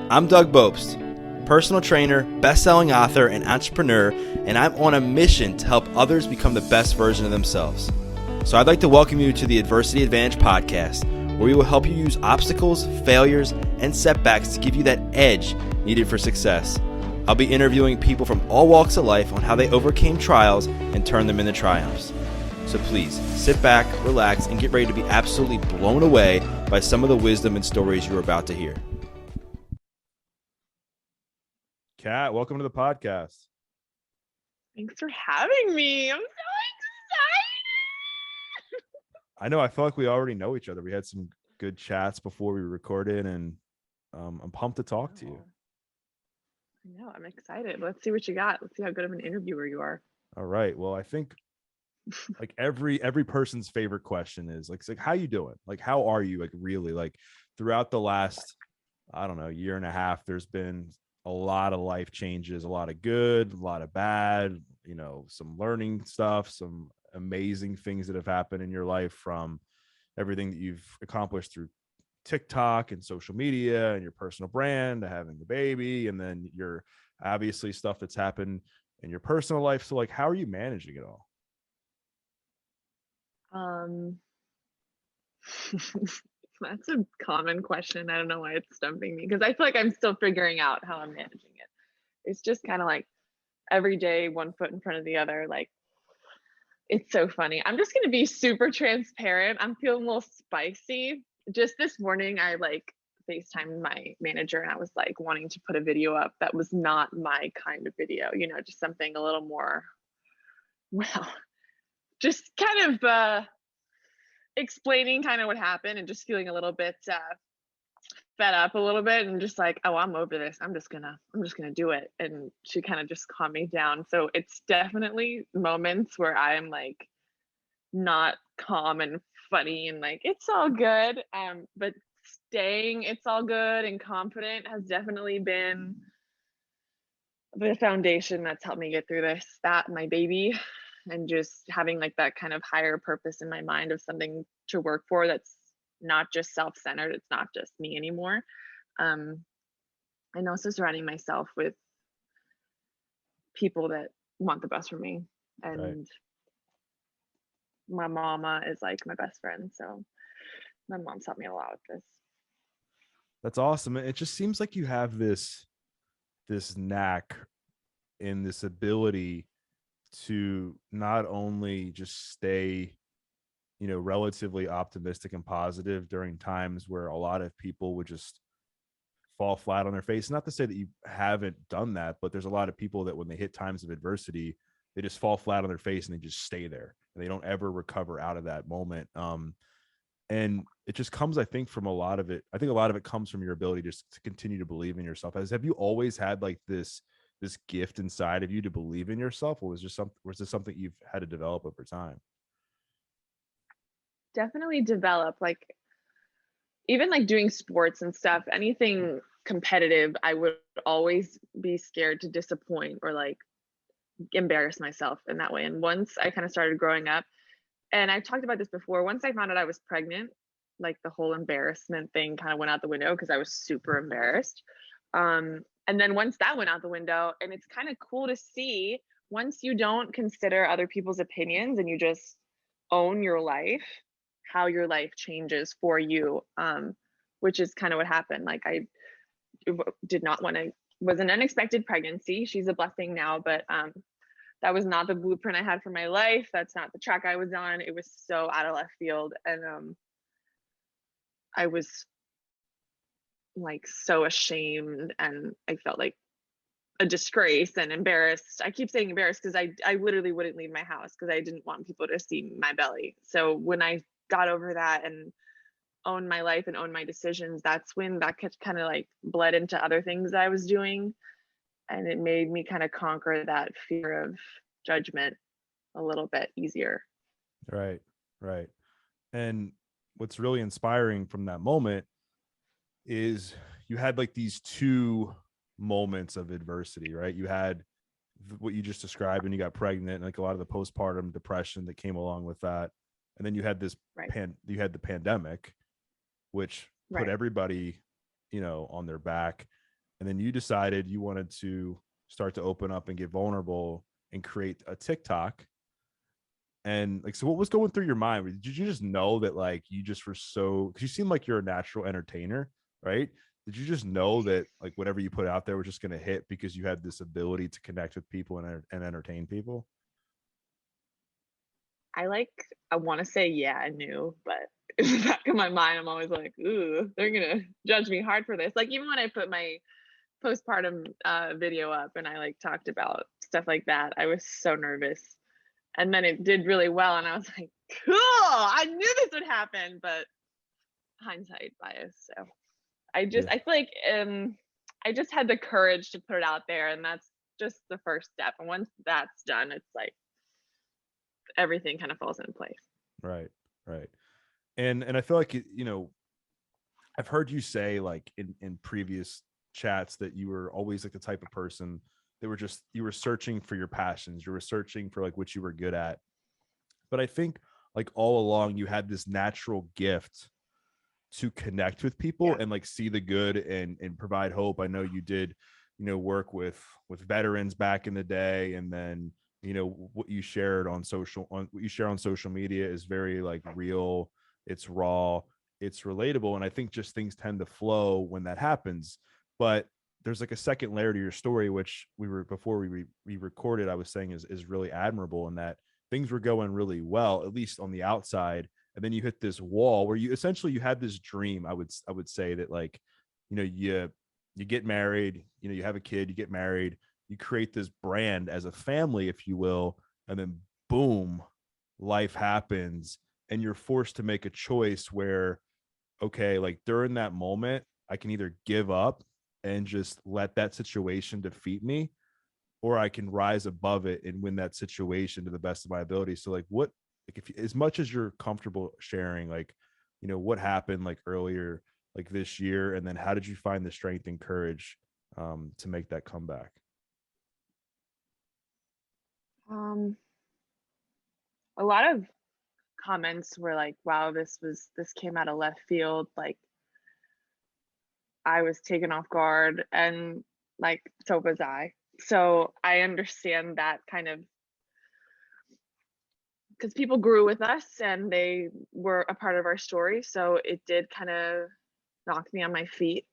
I'm Doug Bopst, personal trainer, best-selling author, and entrepreneur, and I'm on a mission to help others become the best version of themselves. So I'd like to welcome you to the Adversity Advantage podcast, where we will help you use obstacles, failures, and setbacks to give you that edge needed for success. I'll be interviewing people from all walks of life on how they overcame trials and turned them into triumphs. So please sit back, relax, and get ready to be absolutely blown away by some of the wisdom and stories you're about to hear. Kat, welcome to the podcast. Thanks for having me. I'm so excited. I know, I feel like we already know each other. We had some good chats before we recorded, and I'm pumped to talk to you. I know, I'm excited. Let's see what you got. Let's see how good of an interviewer you are. All right. Well, I think like every person's favorite question is like how you doing? Like, how are you? Like, really, like throughout the last, I don't know, year and a half, there's been a lot of life changes, a lot of good, a lot of bad, you know, some learning stuff, some amazing things that have happened in your life, from everything that you've accomplished through TikTok and social media and your personal brand to having the baby, and then your obviously stuff that's happened in your personal life. So like, how are you managing it all? That's a common question. I don't know why it's stumping me, because I feel like I'm still figuring out how I'm managing it. It's just kind of like every day, one foot in front of the other. Like, it's so funny. I'm just going to be super transparent. I'm feeling a little spicy. Just this morning, I FaceTimed my manager, and I was like wanting to put a video up that was not my kind of video, you know, just something a little more, well, just kind of explaining kind of what happened, and just feeling a little bit fed up a little bit, and just like, oh, I'm over this. I'm just gonna do it. And she kind of just calmed me down. So it's definitely moments where I'm like not calm and funny and like it's all good. But staying it's all good and confident has definitely been the foundation that's helped me get through this. That, my baby, and just having like that kind of higher purpose in my mind of something to work for that's not just self-centered. It's not just me anymore. And also surrounding myself with people that want the best for me. And Right. My mama is like my best friend. So my mom's helped me a lot with this. That's awesome. It just seems like you have this knack and this ability to not only just stay, you know, relatively optimistic and positive during times where a lot of people would just fall flat on their face. Not to say that you haven't done that, but there's a lot of people that when they hit times of adversity, they just fall flat on their face and they just stay there and they don't ever recover out of that moment. And it just comes, I think, from a lot of it. I think a lot of it comes from your ability just to continue to believe in yourself. Have you always had like this gift inside of you to believe in yourself, or was this something you've had to develop over time? Definitely develop, like, even like doing sports and stuff, anything competitive, I would always be scared to disappoint or like embarrass myself in that way. And once I kind of started growing up, and I've talked about this before, once I found out I was pregnant, like the whole embarrassment thing kind of went out the window because I was super embarrassed. And then once that went out the window, and it's kind of cool to see, once you don't consider other people's opinions and you just own your life, how your life changes for you, which is kind of what happened. Like, I did not want to, was an unexpected pregnancy. She's a blessing now, but that was not the blueprint I had for my life. That's not the track I was on. It was so out of left field. And I was like so ashamed, and I felt like a disgrace and embarrassed. I keep saying embarrassed because I literally wouldn't leave my house because I didn't want people to see my belly. So when I got over that and owned my life and owned my decisions, that's when that kind of like bled into other things I was doing. And it made me kind of conquer that fear of judgment a little bit easier. Right. And what's really inspiring from that moment is you had like these two moments of adversity, right? You had what you just described when you got pregnant, and like a lot of the postpartum depression that came along with that. And then you had this you had the pandemic, which put everybody, you know, on their back. and then you decided you wanted to start to open up and get vulnerable and create a TikTok. And like, so what was going through your mind? Did you just know that like you just were so, because you seem like you're a natural entertainer, right? Did you just know that like whatever you put out there was just going to hit because you had this ability to connect with people and entertain people? I want to say, yeah, I knew, but in the back of my mind, I'm always like, ooh, they're gonna judge me hard for this. Like even when I put my postpartum video up and I like talked about stuff like that, I was so nervous. And then it did really well, and I was like, cool, I knew this would happen, but hindsight bias. So I feel like I just had the courage to put it out there, and that's just the first step. And once that's done, it's like everything kind of falls into place. Right. Right. And I feel like, you know, I've heard you say like in previous chats that you were always like the type of person that were just, you were searching for your passions. You were searching for like what you were good at. But I think like all along you had this natural gift to connect with people and like see the good and provide hope. I know you did, you know, work with veterans back in the day, and then, you know, what you shared on what you share on social media is very like real, it's raw, it's relatable. And I think just things tend to flow when that happens. But there's like a second layer to your story, which we were, before we recorded, I was saying is really admirable, in that things were going really well, at least on the outside. And then you hit this wall where you essentially, you had this dream. I would say that like, you know, you get married, you know, you have a kid, you get married, you create this brand as a family, if you will, and then boom, life happens and you're forced to make a choice where, okay, like during that moment, I can either give up and just let that situation defeat me, or I can rise above it and win that situation to the best of my ability. So like what, like if, as much as you're comfortable sharing, like, you know, what happened like earlier, like this year, and then how did you find the strength and courage to make that comeback? A lot of comments were like, wow, this came out of left field. Like I was taken off guard, and like so was I. So I understand that kind of, because people grew with us and they were a part of our story. So it did kind of knock me on my feet.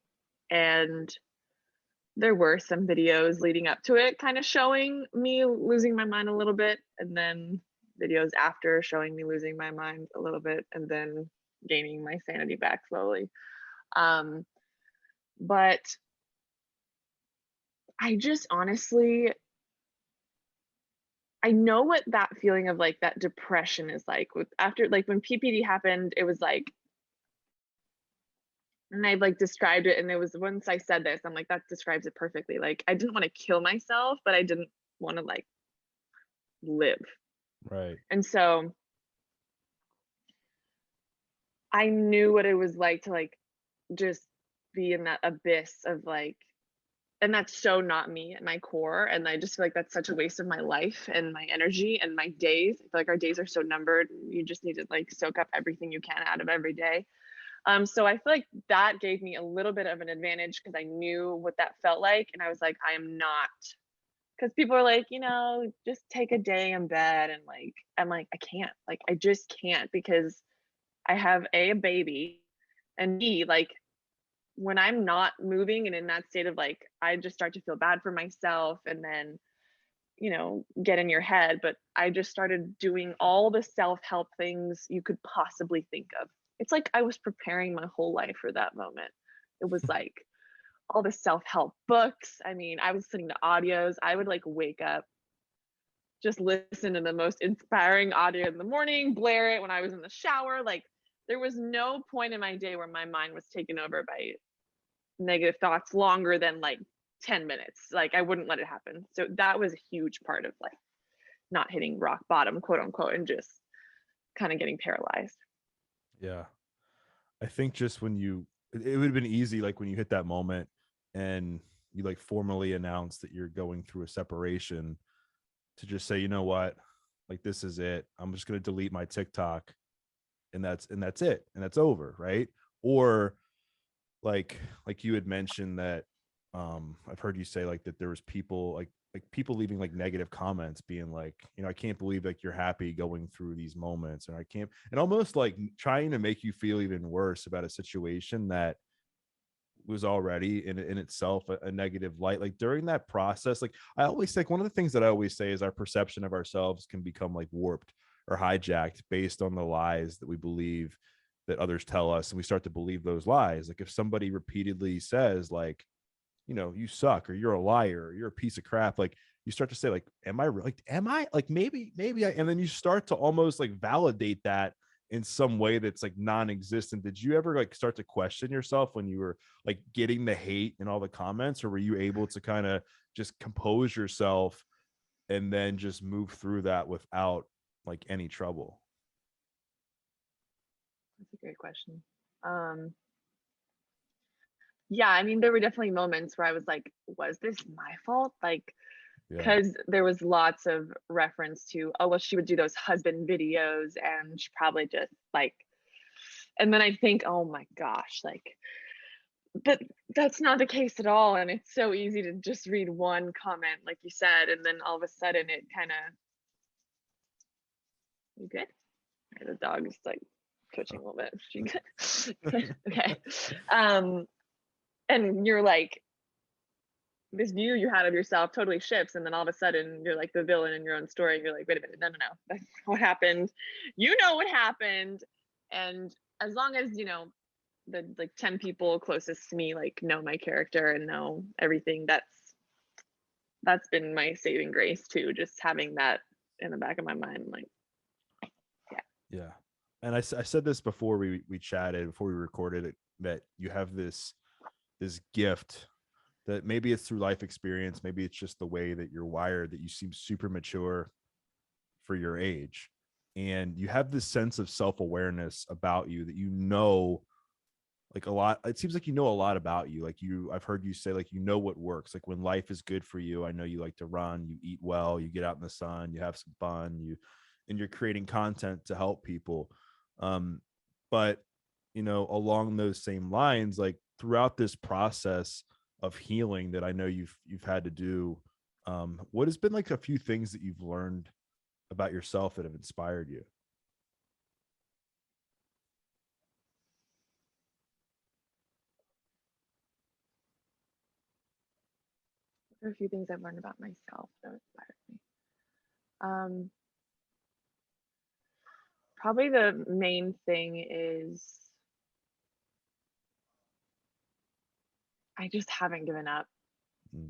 And there were some videos leading up to it kind of showing me losing my mind a little bit, and then videos after showing me losing my mind a little bit, and then gaining my sanity back slowly. But I just honestly, I know what that feeling of like that depression is like with after, like when PPD happened, it was like, and I like described it, and it was, once I said this, I'm like, that describes it perfectly. Like I didn't want to kill myself, but I didn't want to like live. Right. And so I knew what it was like to like just be in that abyss of like, and that's so not me at my core. And I just feel like that's such a waste of my life and my energy and my days. I feel like our days are so numbered. You just need to like soak up everything you can out of every day. So I feel like that gave me a little bit of an advantage because I knew what that felt like. And I was like, I am not, because people are like, you know, just take a day in bed. And like, I'm like, I can't, like, I just can't, because I have a baby, and B, like when I'm not moving and in that state of like, I just start to feel bad for myself, and then, you know, get in your head. But I just started doing all the self-help things you could possibly think of. It's like I was preparing my whole life for that moment. It was like all the self-help books. I mean, I was listening to audios. I would like wake up, just listen to the most inspiring audio in the morning, blare it when I was in the shower. Like there was no point in my day where my mind was taken over by negative thoughts longer than like 10 minutes. Like I wouldn't let it happen. So that was a huge part of like not hitting rock bottom, quote unquote, and just kind of getting paralyzed. Yeah. I think just when it would have been easy, like when you hit that moment and you like formally announce that you're going through a separation, to just say, you know what, like this is it. I'm just going to delete my TikTok, and that's it. And that's over. Right. Or like you had mentioned that, I've heard you say like that there was people like people leaving like negative comments being like, you know, I can't believe like you're happy going through these moments, and I can't, and almost like trying to make you feel even worse about a situation that was already in itself a negative light. Like during that process, like I always think one of the things that I always say is our perception of ourselves can become like warped or hijacked based on the lies that we believe that others tell us, and we start to believe those lies. Like if somebody repeatedly says like, you know, you suck, or you're a liar, or you're a piece of crap, like you start to say like, am I like, maybe I, and then you start to almost like validate that in some way that's like non-existent. Did you ever like start to question yourself when you were like getting the hate and all the comments, or were you able to kind of just compose yourself and then just move through that without like any trouble? That's a great question. Yeah, I mean, there were definitely moments where I was like, was this my fault? Like, Yeah. because there was lots of reference to, oh, well, she would do those husband videos and she probably just like, and then I think, oh my gosh, like, but that's not the case at all. And it's so easy to just read one comment, like you said, and then all of a sudden it kind of, you good? The dog is like twitching a little bit. She good? Okay. And you're like, this view you had of yourself totally shifts, and then all of a sudden you're like the villain in your own story, and you're like, wait a minute, no, that's what happened. You know what happened. And as long as, you know, the like 10 people closest to me like know my character and know everything, that's been my saving grace too, just having that in the back of my mind, like, Yeah. And I said this before we chatted, before we recorded it, that you have this gift that maybe it's through life experience, maybe it's just the way that you're wired, that you seem super mature for your age. And you have this sense of self-awareness about you that, you know, like a lot, it seems like you know a lot about you. Like I've heard you say like, you know what works. Like when life is good for you, I know you like to run, you eat well, you get out in the sun, you have some fun, and you're creating content to help people. But you know, along those same lines, like throughout this process of healing that I know you've had to do, what has been like a few things that you've learned about yourself that have inspired you? there are a few things I've learned about myself that inspired me. um Probably the main thing is I just haven't given up. Mm.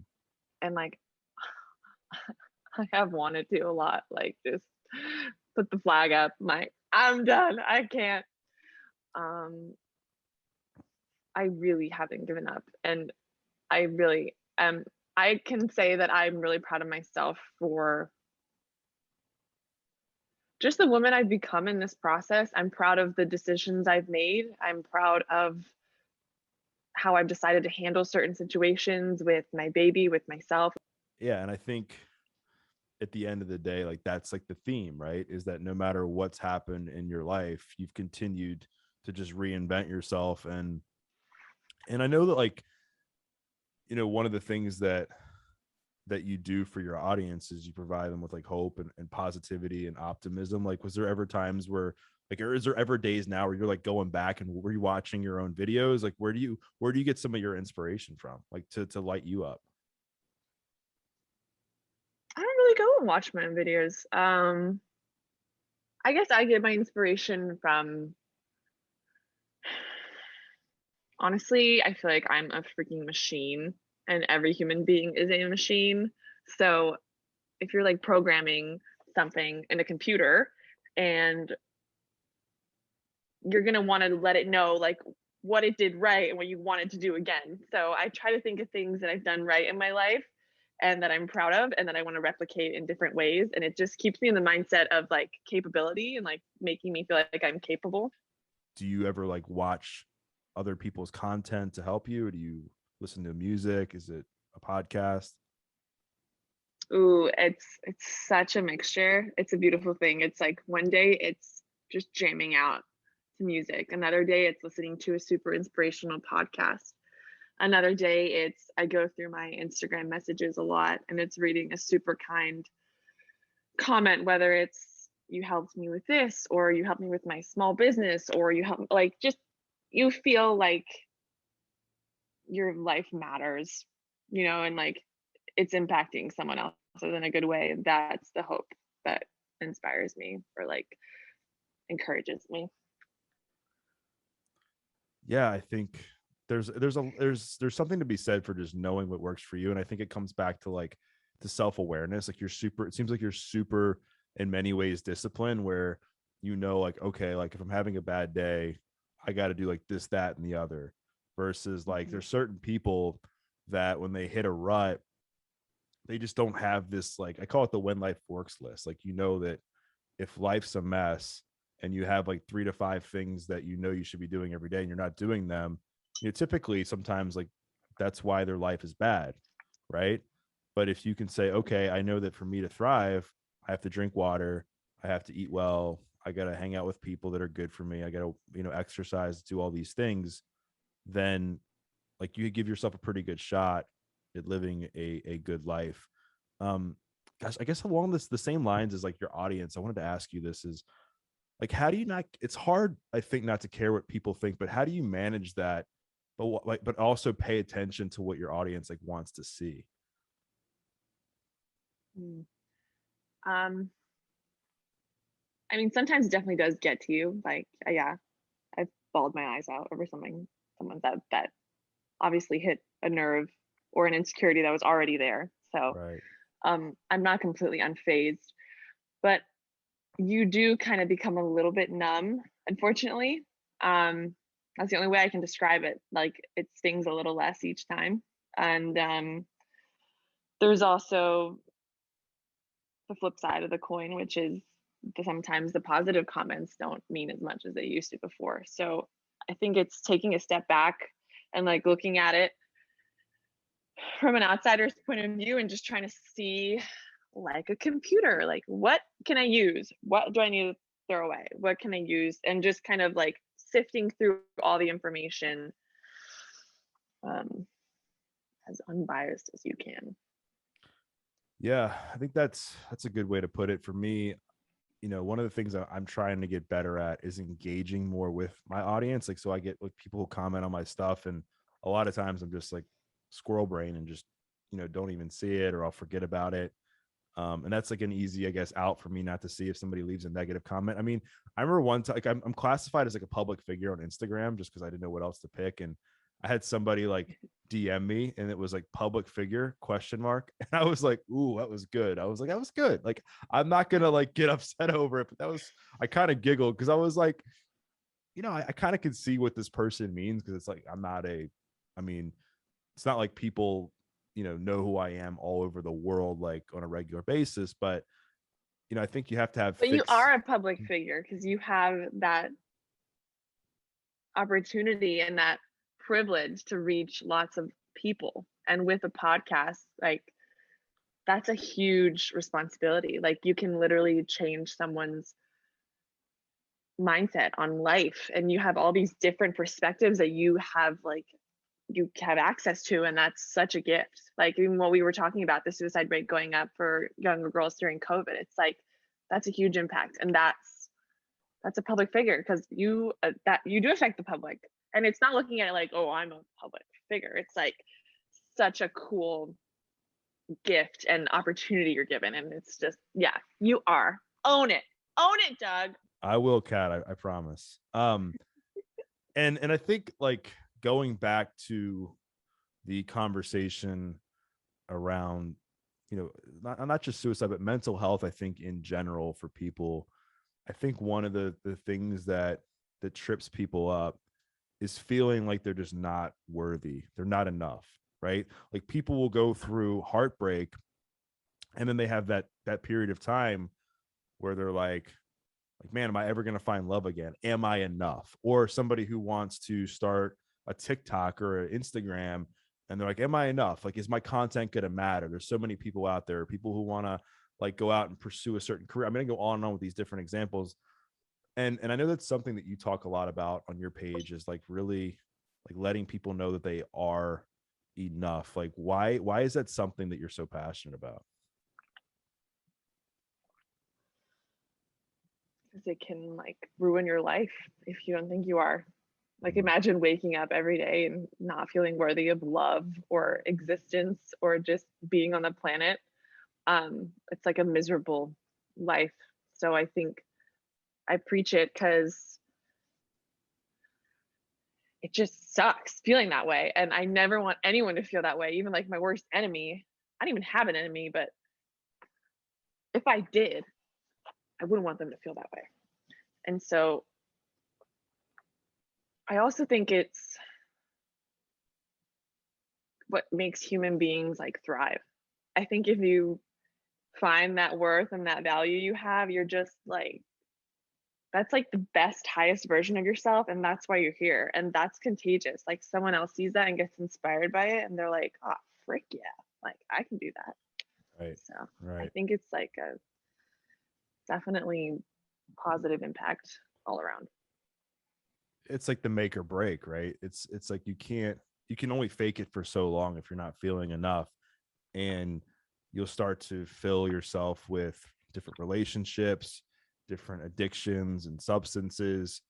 And like I have wanted to a lot, like just put the flag up, I'm done, I can't. um I really haven't given up, and I really I can say that I'm really proud of myself for just the woman I've become in this process. I'm proud of the decisions I've made. I'm proud of how I've decided to handle certain situations with my baby, with myself. Yeah. And I think at the end of the day, like that's like the theme, right? Is that no matter what's happened in your life, you've continued to just reinvent yourself. And I know that, like, you know, one of the things that you do for your audience is you provide them with like hope and positivity and optimism. Like, was there ever times where like, or is there ever days now where you're like going back and rewatching your own videos? Like, where do you get some of your inspiration from, like to light you up? I don't really go and watch my own videos. I guess I get my inspiration from, honestly, I feel like I'm a freaking machine, and every human being is a machine. So if you're like programming something in a computer, and you're going to want to let it know like what it did right and what you want it to do again. So I try to think of things that I've done right in my life and that I'm proud of and that I want to replicate in different ways. And it just keeps me in the mindset of like capability and like making me feel like I'm capable. Do you ever like watch other people's content to help you? Or do you listen to music? Is it a podcast? Ooh, it's such a mixture. It's a beautiful thing. It's like one day it's just jamming out to music. Another day it's listening to a super inspirational podcast. Another day, it's I go through my Instagram messages a lot and it's reading a super kind comment, whether it's you helped me with this, or you helped me with my small business, or you help, like, just you feel like your life matters, and like it's impacting someone else in a good way. And that's the hope that inspires me, or like encourages me. Yeah, I think there's something to be said for just knowing what works for you. And I think it comes back to like the self-awareness. Like it seems like you're super in many ways disciplined, where like, okay, like if I'm having a bad day, I got to do like this, that, and the other, versus like there's certain people that when they hit a rut, they just don't have this, like, I call it the when life works list. Like, that if life's a mess and you have like 3 to 5 things that you should be doing every day and you're not doing them, typically sometimes like that's why their life is bad, right? But if you can say, okay, I know that for me to thrive, I have to drink water, I have to eat well, I got to hang out with people that are good for me, I got to exercise, do all these things, then like you give yourself a pretty good shot at living a good life. Gosh, I guess along the same lines as like your audience, I wanted to ask you this is like, how do you not, it's hard, I think, not to care what people think, but how do you manage that, but also pay attention to what your audience like wants to see? um I mean, sometimes it definitely does get to you. Like, yeah, I've bawled my eyes out over someone that obviously hit a nerve or an insecurity that was already there. So Right. I'm not completely unfazed, but you do kind of become a little bit numb, unfortunately. That's the only way I can describe it. Like, it stings a little less each time. And there's also the flip side of the coin, which is sometimes the positive comments don't mean as much as they used to before. So I think it's taking a step back and like looking at it from an outsider's point of view and just trying to see, like a computer, like, what can I use? What do I need to throw away? What can I use? And just kind of like sifting through all the information as unbiased as you can. Yeah, I think that's a good way to put it. For me, one of the things that I'm trying to get better at is engaging more with my audience. Like, so I get like people who comment on my stuff, and a lot of times I'm just like squirrel brain and just, don't even see it, or I'll forget about it. And that's like an easy, I guess, out for me not to see if somebody leaves a negative comment. I mean, I remember one time, like I'm classified as like a public figure on Instagram just because I didn't know what else to pick. And I had somebody like DM me and it was like public figure ? And I was like, ooh, that was good. I was like, that was good. Like, I'm not gonna like get upset over it, but I kind of giggled because I was like, I kind of can see what this person means, because it's like I mean, it's not like people know who I am all over the world like on a regular basis, but I think you have to have But you are a public figure because you have that opportunity and that privilege to reach lots of people. And with a podcast, like, that's a huge responsibility. Like, you can literally change someone's mindset on life, and you have all these different perspectives that you have access to, and that's such a gift. Like, even what we were talking about, the suicide rate going up for younger girls during COVID, it's like that's a huge impact. And that's a public figure, because you do affect the public. And it's not looking at it like, oh, I'm a public figure. It's like such a cool gift and opportunity you're given. And it's just, yeah, you are. Own it, Doug. I will, Kat, I promise. And I think like going back to the conversation around, not just suicide, but mental health, I think in general for people, I think one of the things that trips people up is feeling like they're just not worthy. They're not enough, right? Like, people will go through heartbreak and then they have that period of time where they're like, man, am I ever going to find love again? Am I enough? Or somebody who wants to start a TikTok or an Instagram, and they're like, am I enough? Like, is my content going to matter? There's so many people out there, people who want to like go out and pursue a certain career. I'm going to go on and on with these different examples. And I know that's something that you talk a lot about on your page, is like really like letting people know that they are enough. Like why is that something that you're so passionate about? Because it can like ruin your life if you don't think you are. Like Mhm. imagine waking up every day and not feeling worthy of love or existence or just being on the planet. It's like a miserable life. So I think I preach it because it just sucks feeling that way. And I never want anyone to feel that way, even like my worst enemy. I don't even have an enemy, but if I did, I wouldn't want them to feel that way. And so I also think it's what makes human beings like thrive. I think if you find that worth and that value you have, you're just like, that's like the best, highest version of yourself. And that's why you're here. And that's contagious. Like someone else sees that and gets inspired by it. And they're like, oh, frick yeah. Like I can do that. Right. So I Right. think it's like a definitely positive impact all around. It's like the make or break, right? It's like you can only fake it for so long if you're not feeling enough. And you'll start to fill yourself with different relationships, different addictions and substances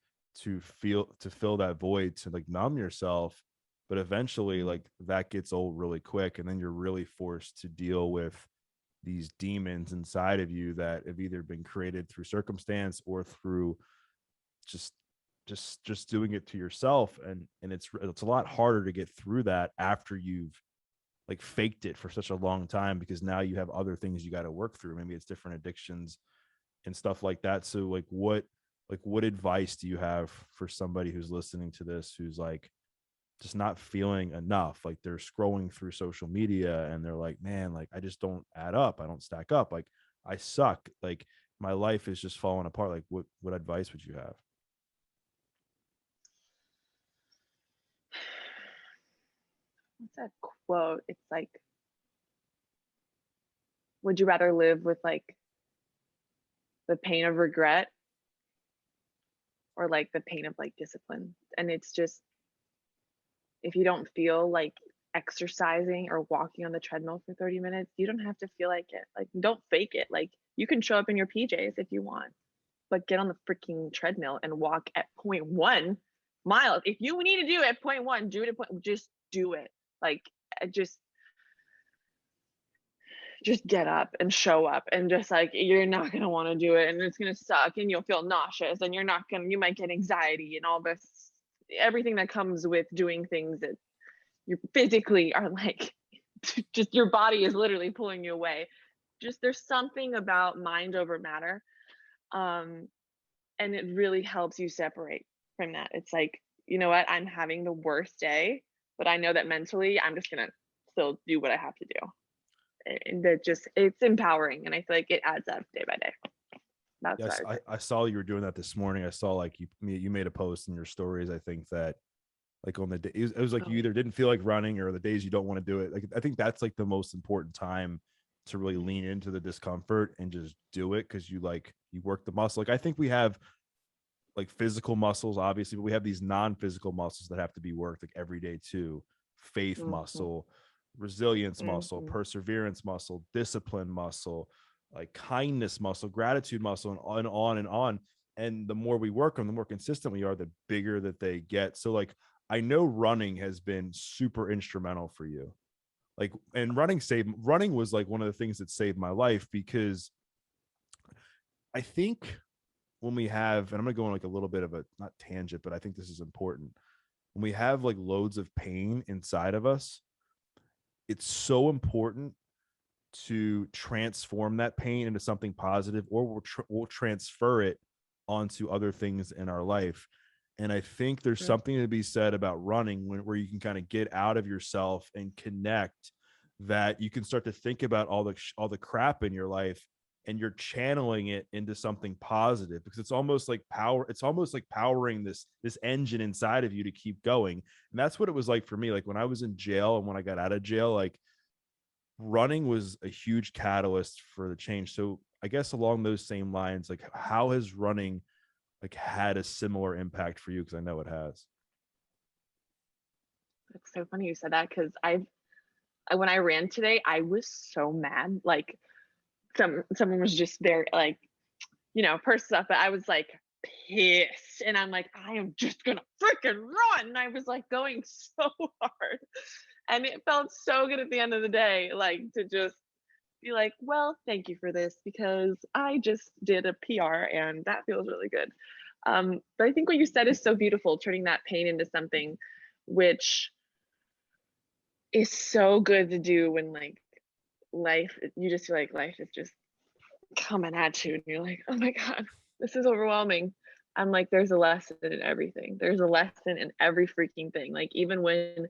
to fill that void, to like numb yourself. But eventually like that gets old really quick, and then you're really forced to deal with these demons inside of you that have either been created through circumstance or through just doing it to yourself. And it's a lot harder to get through that after you've like faked it for such a long time, because now you have other things you got to work through. Maybe it's different addictions and stuff like that. So what advice do you have for somebody who's listening to this, who's like just not feeling enough? Like they're scrolling through social media and they're like, man, like I just don't add up, I don't stack up, like I suck, like my life is just falling apart. Like what advice would you have? What's that quote? It's like, would you rather live with like the pain of regret or like the pain of like discipline? And it's just, if you don't feel like exercising or walking on the treadmill for 30 minutes, you don't have to feel like it. Like, don't fake it. Like, you can show up in your PJs if you want, but get on the freaking treadmill and walk at 0.1 miles. If you need to do it at 0.1, do it at point, just do it. Like, just get up and show up, and just like, you're not going to want to do it and it's going to suck and you'll feel nauseous and you might get anxiety and all this, everything that comes with doing things that you physically are like, just your body is literally pulling you away. Just there's something about mind over matter. And it really helps you separate from that. It's like, you know what, I'm having the worst day, but I know that mentally I'm just going to still do what I have to do. And that just, it's empowering, and I feel like it adds up day by day. That's Yes, what I saw you were doing that this morning. I saw like you made a post in your stories, I think, that like on the day it was like you either didn't feel like running or the days you don't want to do it. Like I think that's like the most important time to really lean into the discomfort and just do it, because you work the muscle. Like I think we have like physical muscles obviously, but we have these non-physical muscles that have to be worked like every day too. Faith mm-hmm. muscle, resilience muscle, Mm-hmm. perseverance muscle, discipline muscle, like kindness muscle, gratitude muscle, and on and on. And the more we work on, the more consistent we are, the bigger that they get. So like I know running has been super instrumental for you. Like, and running was like one of the things that saved my life, because I think when we have, and I'm going to go on like a little bit of a not tangent, but I think this is important. When we have like loads of pain inside of us, it's so important to transform that pain into something positive, or we'll transfer it onto other things in our life. And I think there's something to be said about running where you can kind of get out of yourself and connect, that you can start to think about all the crap in your life, and you're channeling it into something positive, because it's almost like powering this engine inside of you to keep going. And that's what it was like for me. Like when I was in jail and when I got out of jail, like running was a huge catalyst for the change. So I guess along those same lines, like how has running like had a similar impact for you? Because I know it has. It's so funny you said that, because when I ran today, I was so mad. Like someone was just there, like, purse stuff, but I was like pissed, and I'm like, I am just gonna freaking run. And I was like going so hard, and it felt so good at the end of the day, like to just be like, well, thank you for this, because I just did a PR and that feels really good. But I think what you said is so beautiful, turning that pain into something, which is so good to do when like life, you just feel like life is just coming at you and you're like, oh my God, this is overwhelming. I'm like, there's a lesson in everything. There's a lesson in every freaking thing. Like even when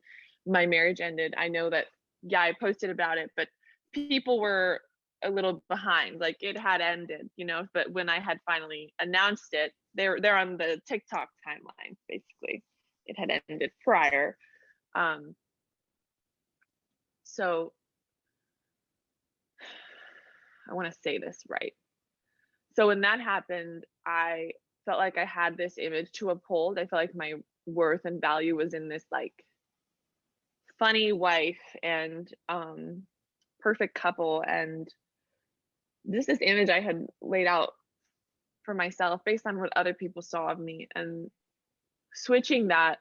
my marriage ended, I know that, yeah, I posted about it, but people were a little behind. Like it had ended, but when I had finally announced it, they're on the TikTok timeline, basically. It had ended prior. So I want to say this right. So when that happened, I felt like I had this image to uphold. I felt like my worth and value was in this like funny wife and perfect couple, and this image I had laid out for myself based on what other people saw of me. And switching that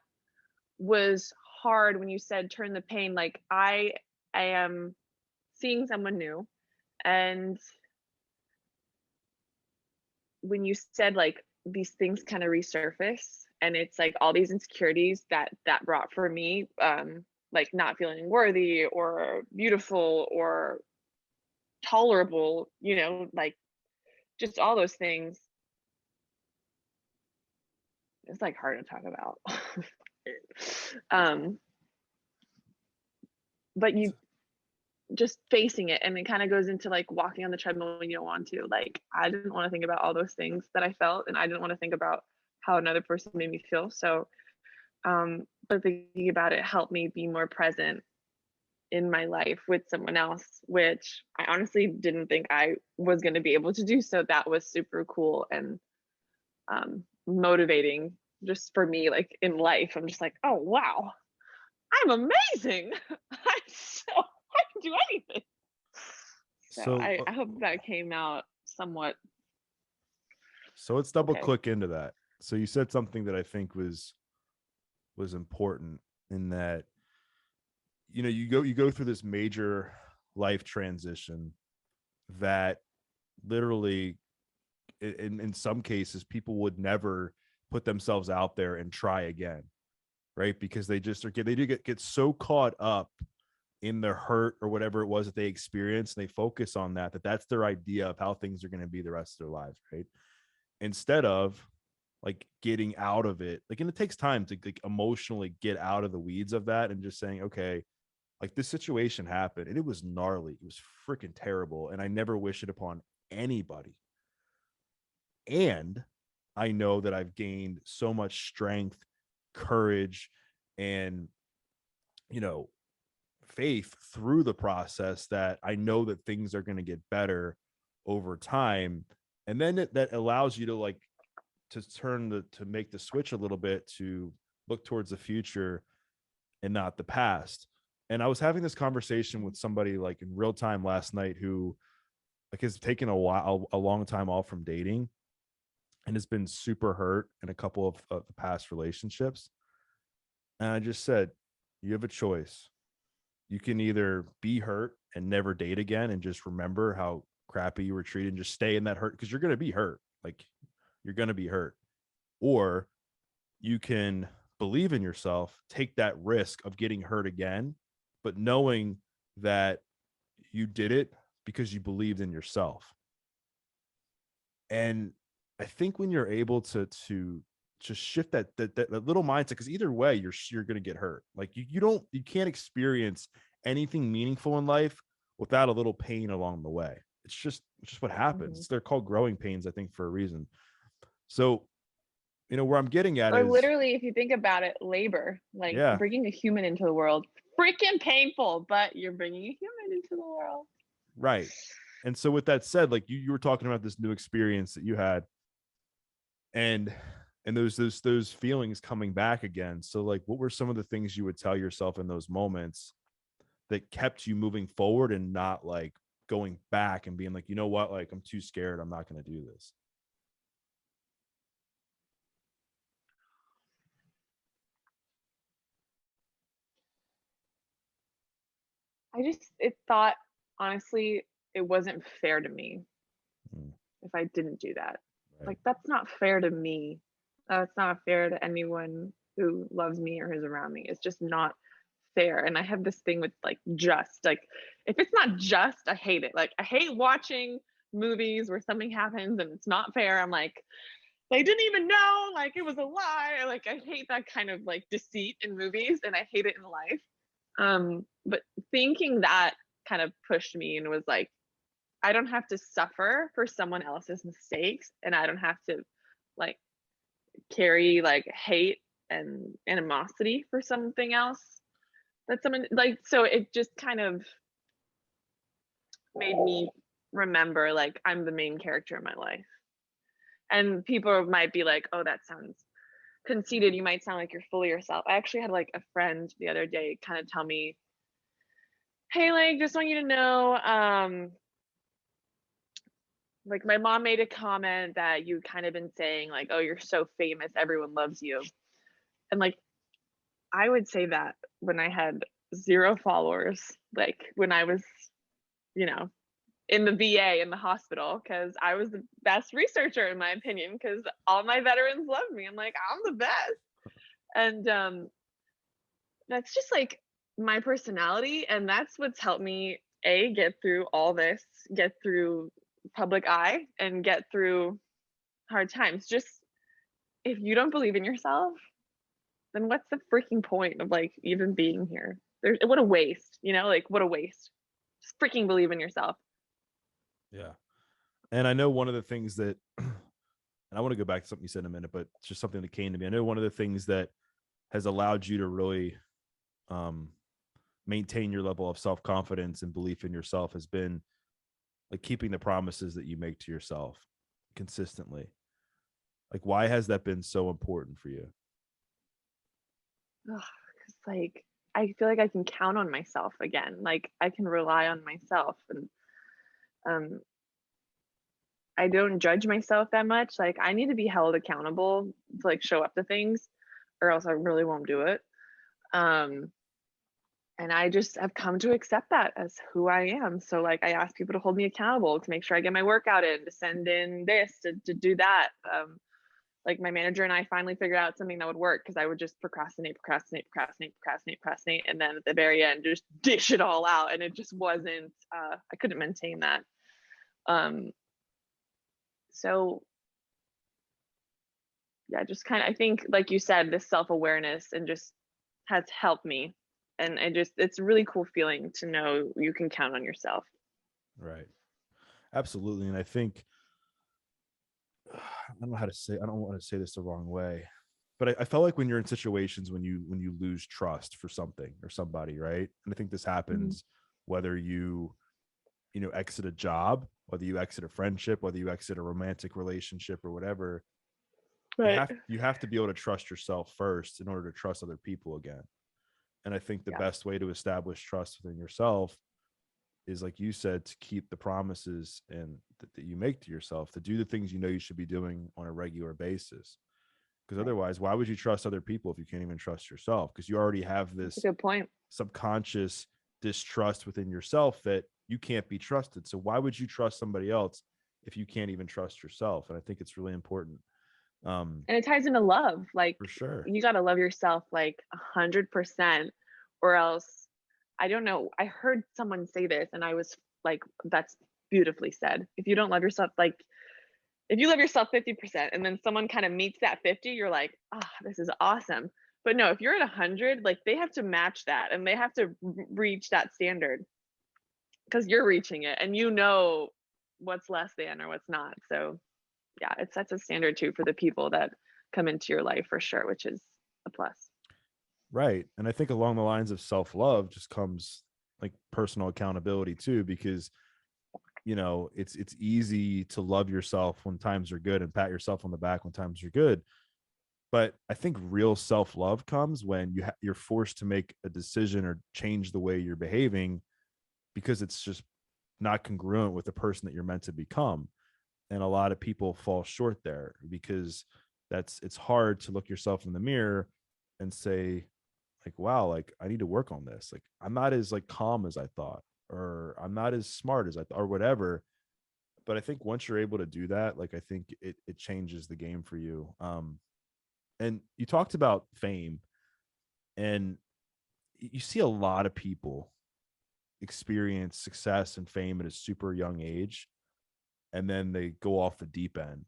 was hard. When you said turn the pain, like I am seeing someone new, and when you said like these things kind of resurface, and it's like all these insecurities that brought for me, like not feeling worthy or beautiful or tolerable, like just all those things. It's like hard to talk about. But you just facing it, and it kind of goes into like walking on the treadmill when you don't want to. Like I didn't want to think about all those things that I felt, and I didn't want to think about how another person made me feel. So but thinking about it helped me be more present in my life with someone else, which I honestly didn't think I was going to be able to do. So that was super cool and motivating just for me, like in life. I'm just like, oh wow, I'm amazing. I can do anything. So I hope that came out somewhat. So let's double Okay. click into that. So you said something that I think was important, in that you go through this major life transition that literally in some cases people would never put themselves out there and try again, right? Because they just they do get so caught up in the hurt or whatever it was that they experienced, and they focus on that's their idea of how things are going to be the rest of their lives, right? Instead of like getting out of it, like, and it takes time to like emotionally get out of the weeds of that and just saying, okay, like this situation happened and it was gnarly, it was freaking terrible, and I never wish it upon anybody. And I know that I've gained so much strength, courage, and faith through the process that I know that things are going to get better over time. And then that allows you to like to make the switch a little bit, to look towards the future and not the past. And I was having this conversation with somebody like in real time last night, who like has taken a long time off from dating and has been super hurt in a couple of the past relationships. And I just said, you have a choice. You can either be hurt and never date again and just remember how crappy you were treated and just stay in that hurt, because you're going to be hurt. Like you're going to be hurt. Or you can believe in yourself, take that risk of getting hurt again, but knowing that you did it because you believed in yourself. And I think when you're able to just shift that little mindset, because either way you're going to get hurt. Like you can't experience anything meaningful in life without a little pain along the way. It's just what happens. Mm-hmm. They're called growing pains, I think, for a reason. So where I'm getting at Or is literally, if you think about it, labor, like bringing a human into the world, freaking painful, but you're bringing a human into the world. Right. And so with that said, like you were talking about this new experience that you had, and and those feelings coming back again. So like, what were some of the things you would tell yourself in those moments that kept you moving forward and not like going back and being like, you know what, like I'm too scared, I'm not going to do this? It thought, honestly, it wasn't fair to me Mm, if I didn't do that. right. Like, that's not fair to me. That's not fair to anyone who loves me or who's around me. It's just not fair. And I have this thing with like, just like, if it's not just, I hate it. Like, I hate watching movies where something happens and it's not fair. I'm like, they didn't even know, like it was a lie. Like, I hate that kind of like deceit in movies, and I hate it in life. But thinking that kind of pushed me and was like, I don't have to suffer for someone else's mistakes, and I don't have to like carry like hate and animosity for something else that someone like. So it just kind of made me remember like I'm the main character in my life. And people might be like, oh, that sounds conceited. You might sound like you're fully yourself. I actually had like a friend the other day kind of tell me, hey, like, just want you to know, like my mom made a comment that you kind of been saying like, oh, you're so famous, everyone loves you. And like, I would say that when I had 0 followers, like when I was, you know, in the VA in the hospital, because I was the best researcher in my opinion, because all my veterans love me. I'm like, I'm the best. And that's just like my personality, and that's what's helped me get through all this, get through public eye, and get through hard times. Just, if you don't believe in yourself, then what's the freaking point of like even being here? There's, what a waste, you know, like what a waste. Just freaking believe in yourself. Yeah. And I know one of the things that, and I want to go back to something you said in a minute, but it's just something that came to me. I know one of the things that has allowed you to really maintain your level of self-confidence and belief in yourself has been like keeping the promises that you make to yourself consistently. Like, why has that been so important for you? Because like I feel like I can count on myself again. Like I can rely on myself, and um I don't judge myself that much. Like I need to be held accountable to like show up to things, or else I really won't do it. Um and I just have come to accept that as who I am. So like I ask people to hold me accountable, to make sure I get my workout in, to send in this, to do that. Like my manager and I finally figured out something that would work, because I would just procrastinate, and then at the very end just dish it all out, and it just wasn't. I couldn't maintain that. So yeah, just kind of, I think like you said, this self-awareness and just has helped me, and it's a really cool feeling to know you can count on yourself. Right. Absolutely. And I think, I don't know how to say, I don't want to say this the wrong way, but I felt like when you're in situations when you lose trust for something or somebody, right? And I think this happens whether you exit a job, whether you exit a friendship, whether you exit a romantic relationship or whatever. Right. You have to be able to trust yourself first in order to trust other people again. And I think the Yeah. best way to establish trust within yourself is, like you said, to keep the promises and that you make to yourself, to do the things you know you should be doing on a regular basis. Because Right. otherwise, why would you trust other people if you can't even trust yourself? Because you already have That's a this good point. subconscious distrust within yourself that you can't be trusted. So why would you trust somebody else if you can't even trust yourself? And I think it's really important. And it ties into love. Like For sure. you got to love yourself like 100%, or else, I don't know. I heard someone say this and I was like, that's beautifully said. If you don't love yourself, like if you love yourself 50% and then someone kind of meets that 50, you're like, ah, oh, this is awesome. But no, if you're at 100, like they have to match that, and they have to reach that standard, because you're reaching it and you know what's less than or what's not. So yeah, it sets a standard too for the people that come into your life for sure, which is a plus. Right. And I think along the lines of self-love just comes like personal accountability too, because it's easy to love yourself when times are good and pat yourself on the back when times are good. But I think real self-love comes when you're forced to make a decision or change the way you're behaving because it's just not congruent with the person that you're meant to become. And a lot of people fall short there because it's hard to look yourself in the mirror and say, like, wow, like I need to work on this. Like I'm not as like calm as I thought, or I'm not as smart as I thought, or whatever. But I think once you're able to do that, like I think it changes the game for you. And you talked about fame, and you see a lot of people experience success and fame at a super young age, and then they go off the deep end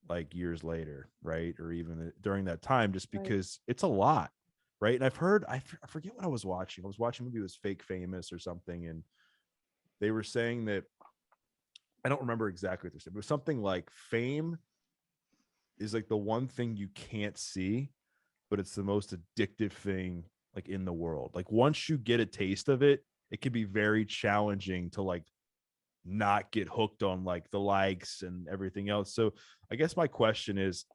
like years later, right? Or even during that time, just because it's a lot, right? And I've heard, I forget what I was watching. I was watching, maybe it was Fake Famous or something, and they were saying that, I don't remember exactly what they're saying, but it was something like fame is like the one thing you can't see, but it's the most addictive thing like in the world. Like once you get a taste of it, it can be very challenging to like not get hooked on like the likes and everything else. So I guess my question is,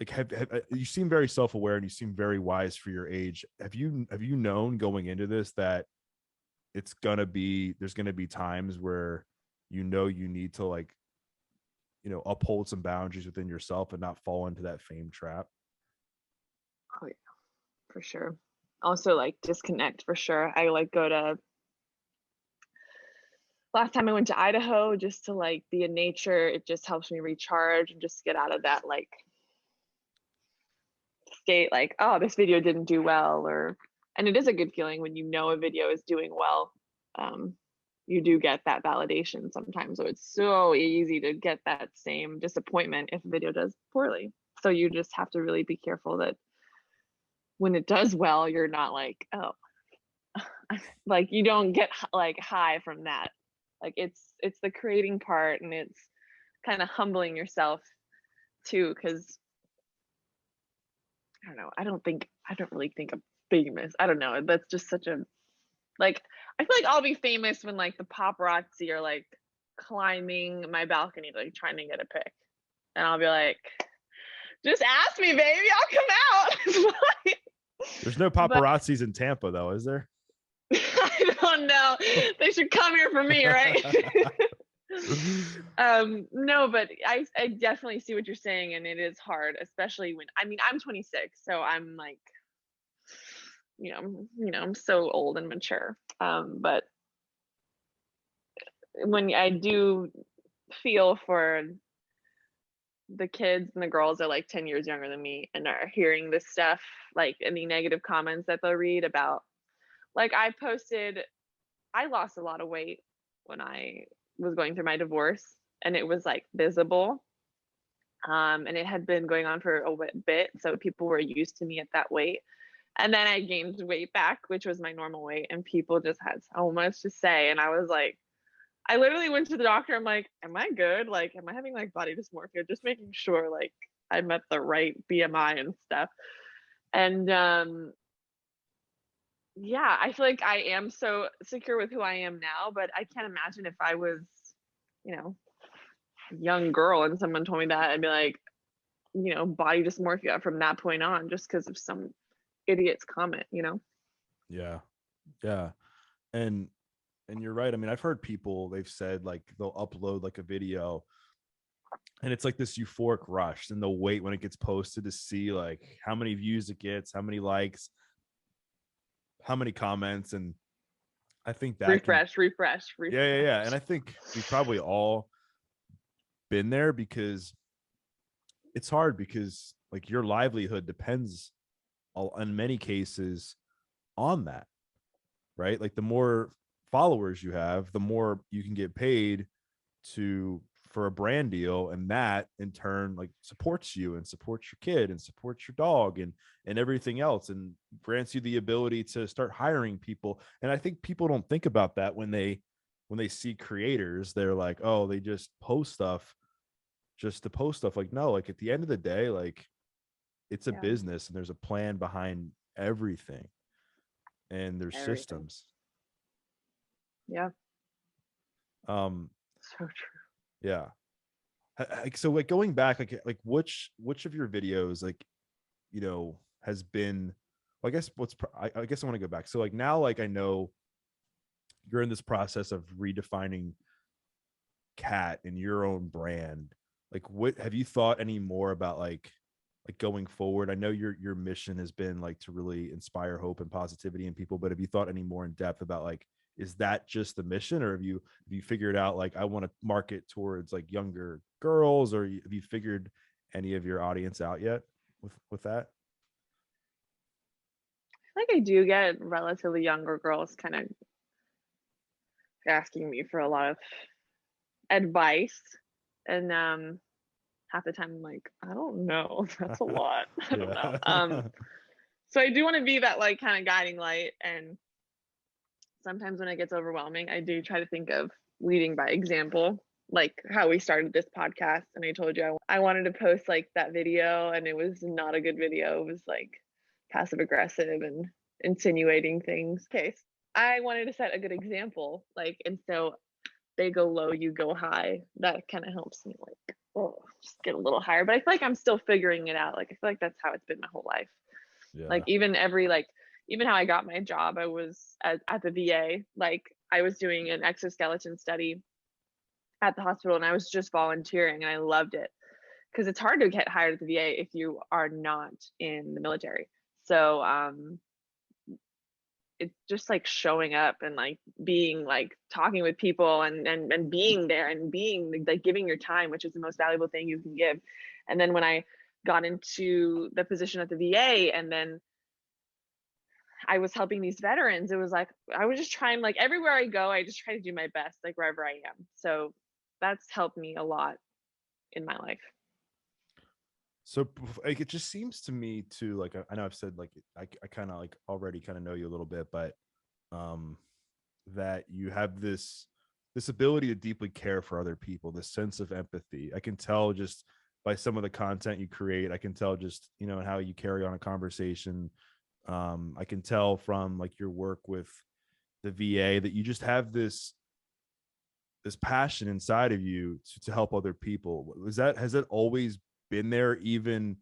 like, have you seem very self-aware and you seem very wise for your age. Have you known going into this that there's gonna be times where you need to like, uphold some boundaries within yourself and not fall into that fame trap? Oh yeah, for sure. Also like disconnect for sure. I like go to last time I went to Idaho just to like be in nature. It just helps me recharge and just get out of that like state like, oh, this video didn't do well, or and it is a good feeling when you know a video is doing well. You do get that validation sometimes. So it's so easy to get that same disappointment if a video does poorly. So you just have to really be careful that when it does well, you're not like, oh, like you don't get like high from that. Like it's the creating part, and it's kind of humbling yourself too, because I don't know, I don't really think I'm famous. I don't know, that's just such a like, I feel like I'll be famous when like the paparazzi are like climbing my balcony like trying to get a pic, and I'll be like, just ask me baby, I'll come out. It's fine. There's no But paparazzis in Tampa though, is there? I don't know. They should come here for me, right? No, but I definitely see what you're saying, and it is hard, especially when I mean I'm 26, so I'm like, I'm so old and mature. But when I do feel for the kids and the girls that are like 10 years younger than me and are hearing this stuff, like any negative comments that they'll read about, like I lost a lot of weight when I was going through my divorce, and it was like visible. And it had been going on for a bit, so people were used to me at that weight. And then I gained weight back, which was my normal weight, and people just had so much to say. And I was like, I literally went to the doctor. I'm like, am I good? Like, am I having like body dysmorphia? Just making sure like I'm at the right BMI and stuff. And yeah, I feel like I am so secure with who I am now, but I can't imagine if I was, you know, a young girl and someone told me that, I'd be like, body dysmorphia from that point on, just because of some idiot's comment. Yeah. Yeah. And you're right. I mean, I've heard people, they've said like they'll upload like a video and it's like this euphoric rush, and they'll wait when it gets posted to see like how many views it gets, how many likes, how many comments. And I think that can, Refresh. yeah. And I think we've probably all been there, because it's hard, because like your livelihood depends in many cases on that, right? Like the more followers you have, the more you can get paid for a brand deal, and that in turn like supports you and supports your kid and supports your dog and everything else, and grants you the ability to start hiring people. And I think people don't think about that when they see creators. They're like, oh, they just post stuff just to post stuff. Like, no, like at the end of the day, like it's a Yeah, business and there's a plan behind everything, and there's everything. systems. Yeah, um so true. yeah. So like going back, like which of your videos, like, has been, well, I guess I guess I want to go back. So like now, like I know you're in this process of redefining Cat and your own brand. Like, what have you thought any more about, like going forward? I know your mission has been like to really inspire hope and positivity in people, but have you thought any more in depth about, like, is that just the mission, or have you figured out, like, I want to market towards like younger girls, or have you figured any of your audience out yet with that? Like I do get relatively younger girls kind of asking me for a lot of advice, and half the time I'm like, I don't know. That's a lot. I don't know. Yeah. So I do want to be that like kind of guiding light, and sometimes when it gets overwhelming, I do try to think of leading by example, like how we started this podcast. And I told you I wanted to post like that video, and it was not a good video. It was like passive aggressive and insinuating things. Okay, I wanted to set a good example, like, and so they go low, you go high. That kind of helps me, like, oh, just get a little higher. But I feel like I'm still figuring it out. Like I feel like that's how it's been my whole life. Like Yeah. even how I got my job, I was at the VA. Like I was doing an exoskeleton study at the hospital, and I was just volunteering, and I loved it because it's hard to get hired at the VA if you are not in the military. So it's just like showing up and like being like talking with people and being there and being like giving your time, which is the most valuable thing you can give. And then when I got into the position at the VA, and then I was helping these veterans, it was like I was just trying, like everywhere I go, I just try to do my best, like wherever I am. So that's helped me a lot in my life. So like it just seems to me too, like I know I've said, like I kind of like already kind of know you a little bit, but um that you have this ability to deeply care for other people, this sense of empathy. I can tell just by some of the content you create. I can tell just, how you carry on a conversation. I can tell from like your work with the VA that you just have this passion inside of you to help other people. Has that always been there? Even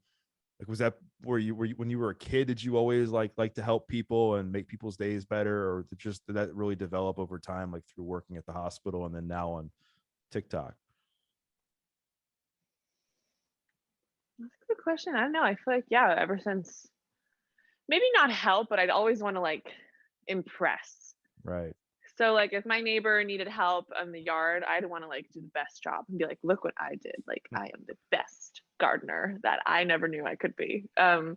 like, was that where you when you were a kid, did you always like to help people and make people's days better, or did that really develop over time, like through working at the hospital and then now on TikTok? That's a good question. I don't know. I feel like, yeah, ever since, maybe not help, but I'd always want to like impress. Right. So like if my neighbor needed help in the yard, I'd want to like do the best job and be like, look what I did. Like I am the best gardener that I never knew I could be. So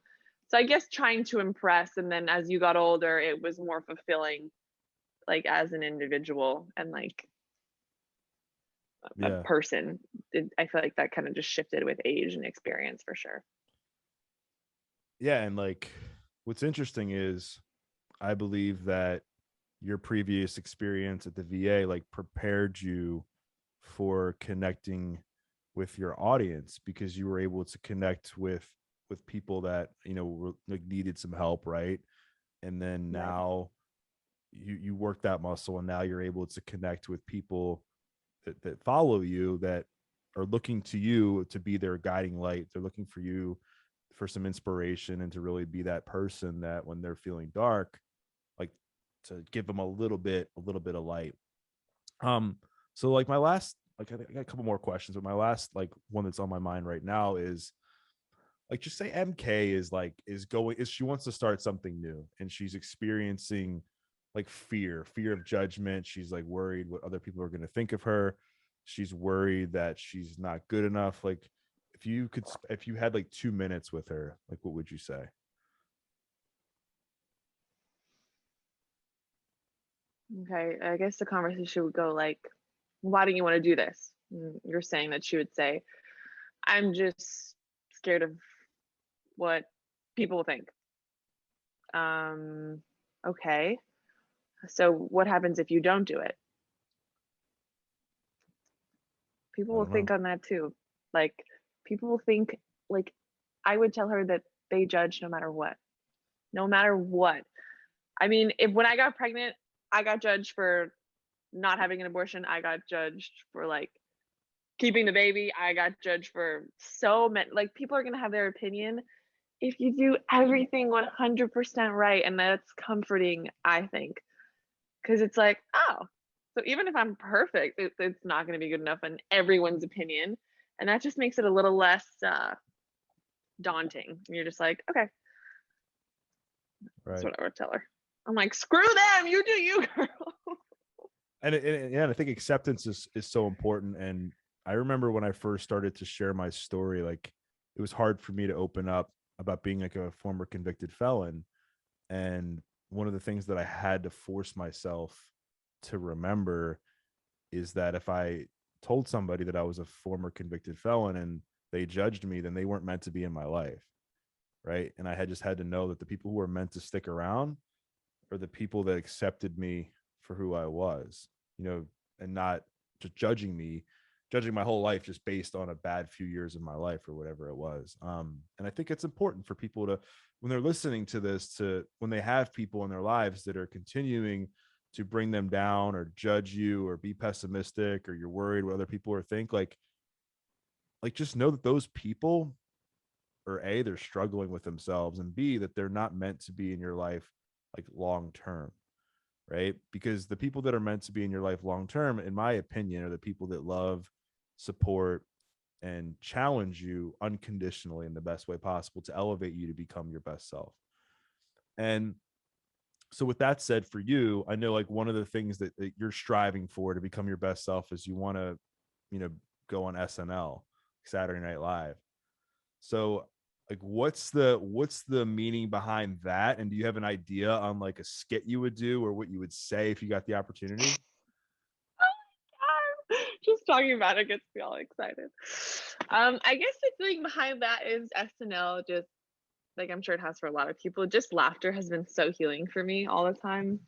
I guess trying to impress, and then as you got older, it was more fulfilling, like as an individual and like a Yeah. person. I feel like that kind of just shifted with age and experience for sure. Yeah. And like, what's interesting is I believe that your previous experience at the VA like prepared you for connecting with your audience, because you were able to connect with people that were, like, needed some help, right? And then Right. now you work that muscle, and now you're able to connect with people that follow you, that are looking to you to be their guiding light. They're looking for you for some inspiration, and to really be that person that when they're feeling dark, like, to give them a little bit of light. So like my last, like, I got a couple more questions, but my last like one that's on my mind right now is, like, just say MK is she wants to start something new, and she's experiencing like fear of judgment. She's like worried what other people are going to think of her. She's worried that she's not good enough. Like, if you had like 2 minutes with her, like, what would you say? Okay, I guess the conversation would go like, why do you want to do this? You're saying that she would say, I'm just scared of what people will think. Um, okay. So what happens if you don't do it? People I will don't know. think on that too. Like people will think, like, I would tell her that they judge no matter what. No matter what. I mean, if when I got pregnant, I got judged for not having an abortion. I got judged for like keeping the baby, I got judged for so many. Like, people are gonna have their opinion if you do everything 100% right, and that's comforting, I think, because it's like, oh, so even if I'm perfect, it's not gonna be good enough in everyone's opinion, and that just makes it a little less daunting. You're just like, okay, that's Right. what I would tell her. I'm like, screw them, you do you, girl. And I think acceptance is so important. And I remember when I first started to share my story, like it was hard for me to open up about being like a former convicted felon. And one of the things that I had to force myself to remember is that if I told somebody that I was a former convicted felon and they judged me, then they weren't meant to be in my life. Right. And I had just had to know that the people who were meant to stick around are the people that accepted me for who I was, and not just judging my whole life just based on a bad few years of my life or whatever it was. And I think it's important for people to, when they're listening to this, when they have people in their lives that are continuing to bring them down or judge you or be pessimistic, or you're worried what other people are think, like just know that those people, or A, they're struggling with themselves, and B, that they're not meant to be in your life like long term. Right? Because the people that are meant to be in your life long term, in my opinion, are the people that love, support, and challenge you unconditionally in the best way possible to elevate you to become your best self. And so with that said, for you, I know like one of the things that you're striving for to become your best self is you want to, go on SNL, Saturday Night Live. So like what's the meaning behind that? And do you have an idea on like a skit you would do or what you would say if you got the opportunity? Just talking about it gets me all excited. I guess the thing behind that is SNL, just like I'm sure it has for a lot of people, just laughter has been so healing for me all the time,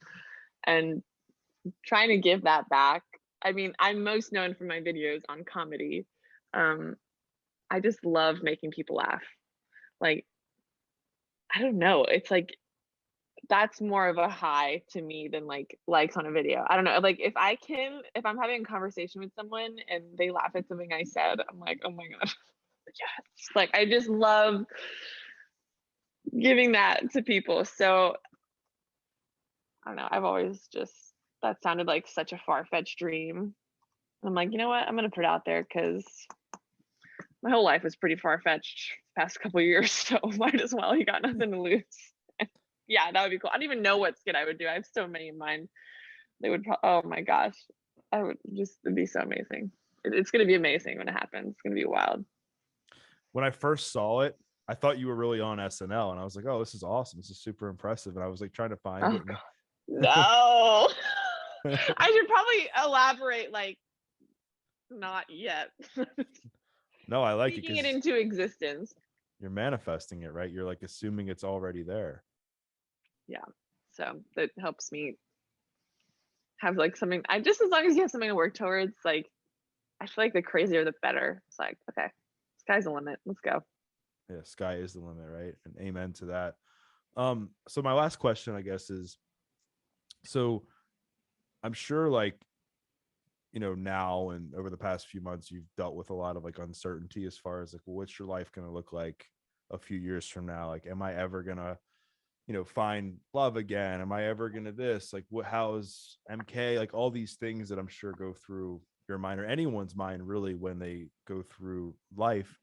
and trying to give that back. I mean, I'm most known for my videos on comedy. I just love making people laugh. Like, I don't know, it's like that's more of a high to me than like likes on a video. I don't know. Like if I'm having a conversation with someone and they laugh at something I said, I'm like, oh my God. Yes. Like I just love giving that to people. So I don't know. I've always just, that sounded like such a far-fetched dream. I'm like, you know what? I'm going to put it out there because my whole life was pretty far-fetched past couple of years. So might as well. You got nothing to lose. Yeah, that would be cool. I don't even know what skit I would do. I have so many in mind. They would, oh my gosh, I would just, it'd be so amazing. It's going to be amazing when it happens. It's going to be wild. When I first saw it, I thought you were really on SNL, and I was like, oh, this is awesome. This is super impressive. And I was like trying to find it. No. I should probably elaborate, like, not yet. No, I like Speaking it it because into existence. you're manifesting it, right? You're like assuming it's already there. Yeah. So that helps me have like something. I just, as long as you have something to work towards, like, I feel like the crazier the better. It's like, okay, sky's the limit. Let's go. Yeah, sky is the limit, right? And amen to that. So my last question, I guess, is, so I'm sure like, now and over the past few months, you've dealt with a lot of like uncertainty as far as like, well, what's your life going to look like a few years from now? Like, am I ever going to, find love again? Am I ever going to this? Like, how's MK? Like all these things that I'm sure go through your mind or anyone's mind really when they go through life.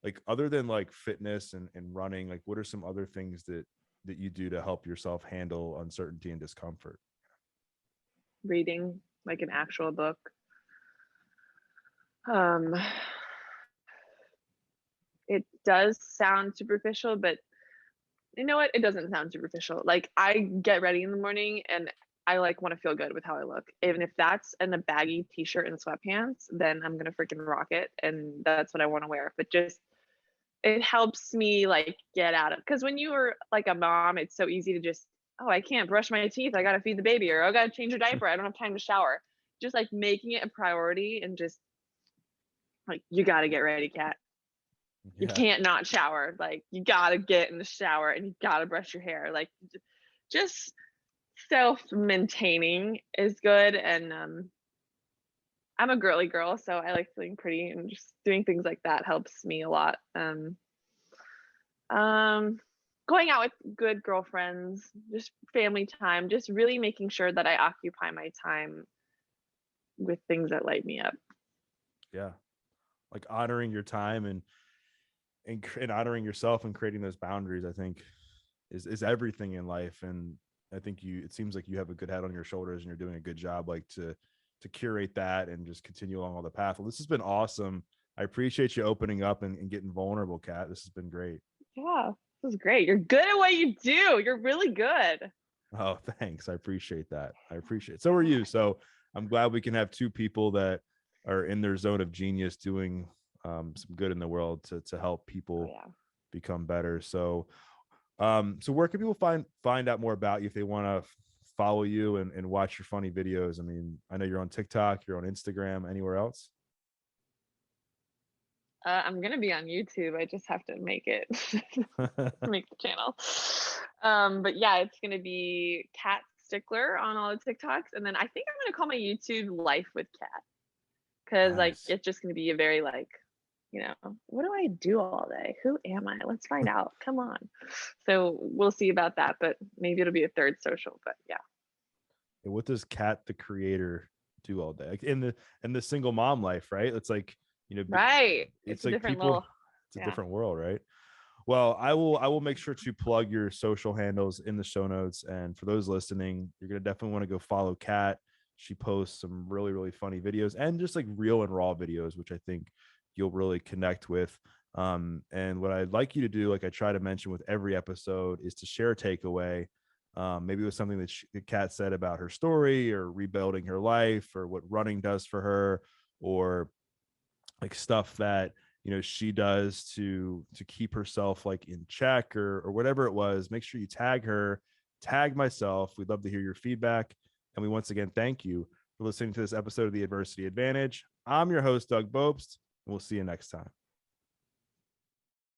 Like other than like fitness and running, like what are some other things that you do to help yourself handle uncertainty and discomfort? Reading like an actual book. Um, it does sound superficial, but you know what? It doesn't sound superficial. Like I get ready in the morning and I like want to feel good with how I look. Even if that's in a baggy t-shirt and sweatpants, then I'm gonna freaking rock it. And that's what I want to wear. But just it helps me like get out of, because when you were like a mom, it's so easy to just, oh, I can't brush my teeth, I gotta feed the baby, or I gotta change her diaper, I don't have time to shower. Just like making it a priority and just like, you gotta get ready, Kat. You Yeah. can't not shower. Like you gotta get in the shower and you gotta brush your hair. Like just self-maintaining is good. And I'm a girly girl, so I like feeling pretty, and just doing things like that helps me a lot. Going out with good girlfriends, just family time, just really making sure that I occupy my time with things that light me up. Yeah. Like honoring your time and honoring yourself and creating those boundaries, I think is everything in life. And I think it seems like you have a good head on your shoulders and you're doing a good job, like to curate that and just continue along all the path. Well, this has been awesome. I appreciate you opening up and getting vulnerable, Kat. This has been great. Yeah, this is great. You're good at what you do. You're really good. Oh, thanks. I appreciate that. I appreciate it. So are you. So I'm glad we can have two people that are in their zone of genius doing some good in the world to help people become better. So so where can people find out more about you if they want to follow you and watch your funny videos? I mean, I know you're on TikTok, you're on Instagram, anywhere else? I'm gonna be on YouTube. I just have to make it, make the channel. But yeah, it's gonna be Cat Stickler on all the TikToks, and then I think I'm gonna call my YouTube Life with Cat, because like Nice. it's just gonna be a very like, what do I do all day? Who am I? Let's find out. Come on. So we'll see about that, but maybe it'll be a third social. But yeah. And what does Kat the creator do all day? Like in the single mom life, right? It's like, Right. it's a like different people, little, it's a yeah. different world, right? Well, I will make sure to plug your social handles in the show notes. And for those listening, you're gonna definitely want to go follow Kat. She posts some really, really funny videos and just like real and raw videos, which I think you'll really connect with. And what I'd like you to do, like I try to mention with every episode, is to share a takeaway. Maybe it was something that Kat said about her story or rebuilding her life or what running does for her, or like stuff that she does to keep herself like in check or whatever it was. Make sure you tag her, tag myself. We'd love to hear your feedback. And we once again thank you for listening to this episode of The Adversity Advantage. I'm your host, Doug Bopst, and we'll see you next time.